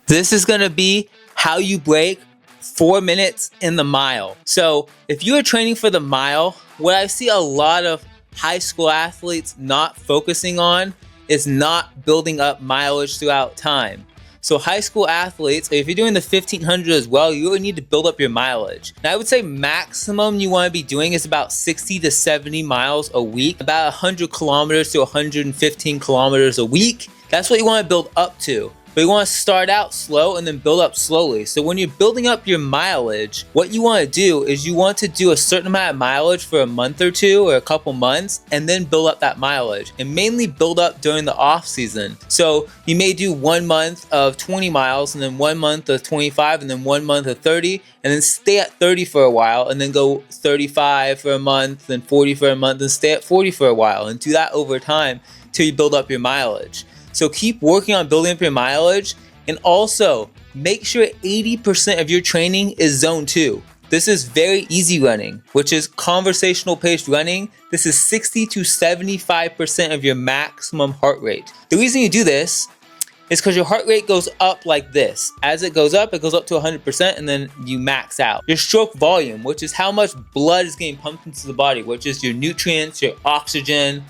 This is gonna be how you break 4 minutes in the mile. So if you are training for the mile, what I see a lot of high school athletes not focusing on is not building up mileage throughout time. So high school athletes, if you're doing the 1500 as well, you really need to build up your mileage. And I would say maximum you want to be doing is about 60 to 70 miles a week, about 100 kilometers to 115 kilometers a week. That's what you want to build up to. But you want to start out slow and then build up slowly. So when you're building up your mileage, what you want to do is you want to do a certain amount of mileage for a month or two or a couple months and then build up that mileage, and mainly build up during the off season. So you may do 1 month of 20 miles and then 1 month of 25 and then 1 month of 30, and then stay at 30 for a while and then go 35 for a month, then 40 for a month, and stay at 40 for a while, and do that over time till you build up your mileage. So keep working on building up your mileage, and also make sure 80% of your training is zone 2. This is very easy running, which is conversational paced running. This is 60 to 75% of your maximum heart rate. The reason you do this is because your heart rate goes up like this. As it goes up to 100%, and then you max out. Your stroke volume, which is how much blood is getting pumped into the body, which is your nutrients, your oxygen,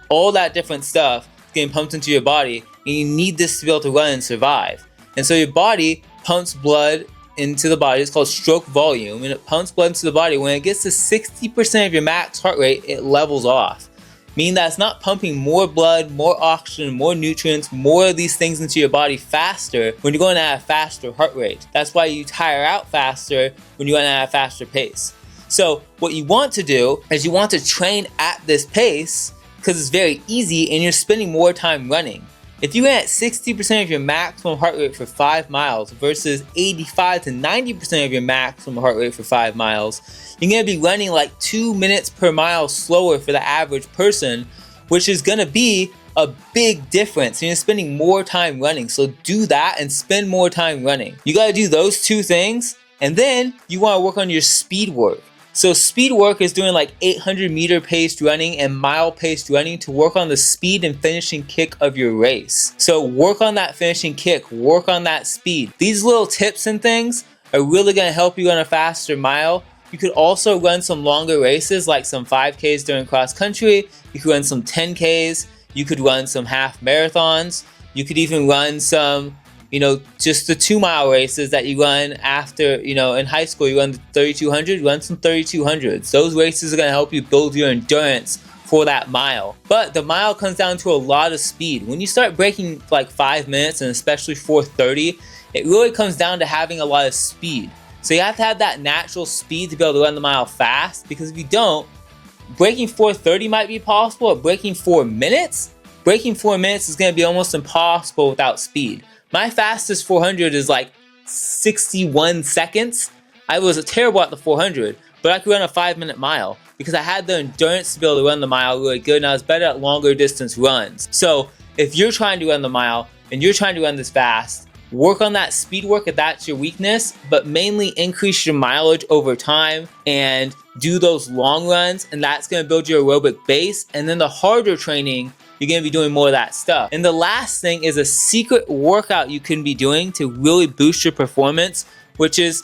all that different stuff getting pumped into your body, and you need this to be able to run and survive. And so your body pumps blood into the body. It's called stroke volume, and it pumps blood into the body. When it gets to 60% of your max heart rate, it levels off, meaning that it's not pumping more blood, more oxygen, more nutrients, more of these things into your body faster when you're going at a faster heart rate. That's why you tire out faster when you're going at a faster pace. So what you want to do is you want to train at this pace, because it's very easy and you're spending more time running. If you went at 60% of your maximum heart rate for 5 miles versus 85 to 90% of your maximum heart rate for 5 miles, you're going to be running like 2 minutes per mile slower for the average person, which is going to be a big difference. You're spending more time running. So do that and spend more time running. You got to do those two things, and then you want to work on your speed work. So speed work is doing like 800 meter paced running and mile paced running to work on the speed and finishing kick of your race. So work on that finishing kick, work on that speed. These little tips and things are really going to help you run a faster mile. You could also run some longer races, like some 5Ks during cross country. You could run some 10Ks. You could run some half marathons. You could even run some, just the 2-mile races that you run after, in high school. You run the 3200, run some 3200s. Those races are going to help you build your endurance for that mile. But the mile comes down to a lot of speed. When you start breaking like 5 minutes, and especially 4:30, it really comes down to having a lot of speed. So you have to have that natural speed to be able to run the mile fast, because if you don't, breaking 4:30 might be possible, but breaking 4 minutes is going to be almost impossible without speed. My fastest 400 is like 61 seconds. I was terrible at the 400, but I could run a 5-minute mile because I had the endurance to be able to run the mile really good, and I was better at longer distance runs. So if you're trying to run the mile and you're trying to run this fast, work on that speed work if that's your weakness, but mainly increase your mileage over time and do those long runs, and that's going to build your aerobic base. And then the harder training, you're going to be doing more of that stuff. And the last thing is a secret workout you can be doing to really boost your performance, which is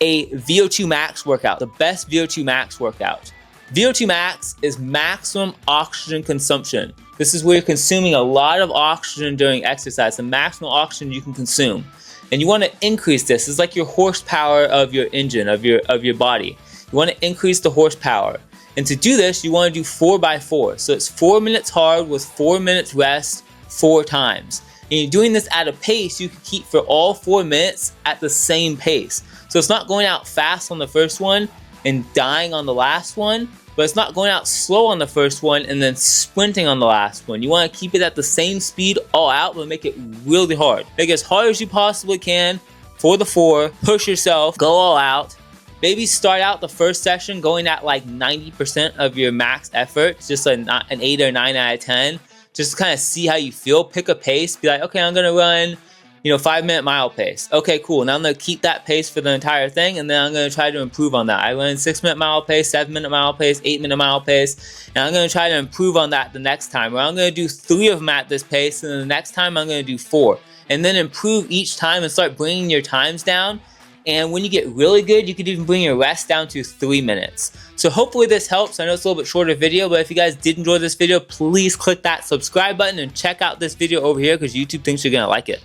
a VO2 max workout, the best VO2 max workout. VO2 max is maximum oxygen consumption. This is where you're consuming a lot of oxygen during exercise, the maximum oxygen you can consume. And you want to increase this. It's like your horsepower of your engine, of your body. You want to increase the horsepower. And to do this, you want to do 4x4. So it's 4 minutes hard with 4 minutes rest 4 times. And you're doing this at a pace you can keep for all 4 minutes at the same pace. So it's not going out fast on the first one and dying on the last one, but it's not going out slow on the first one and then sprinting on the last one. You want to keep it at the same speed all out, but make it really hard. Make it as hard as you possibly can for the 4. Push yourself, go all out. Maybe start out the first session going at like 90% of your max effort, just like an 8 or 9 out of 10, just to kind of see how you feel. Pick a pace, be like, okay, I'm gonna run 5-minute mile pace. Okay, cool. Now I'm going to keep that pace for the entire thing, and then I'm going to try to improve on that. I learned 6-minute mile pace, 7-minute mile pace, 8-minute mile pace, and I'm going to try to improve on that the next time. Where I'm going to do 3 of them at this pace, and then the next time I'm going to do 4. And then improve each time and start bringing your times down. And when you get really good, you could even bring your rest down to 3 minutes. So hopefully this helps. I know it's a little bit shorter video, but if you guys did enjoy this video, please click that subscribe button and check out this video over here because YouTube thinks you're gonna like it.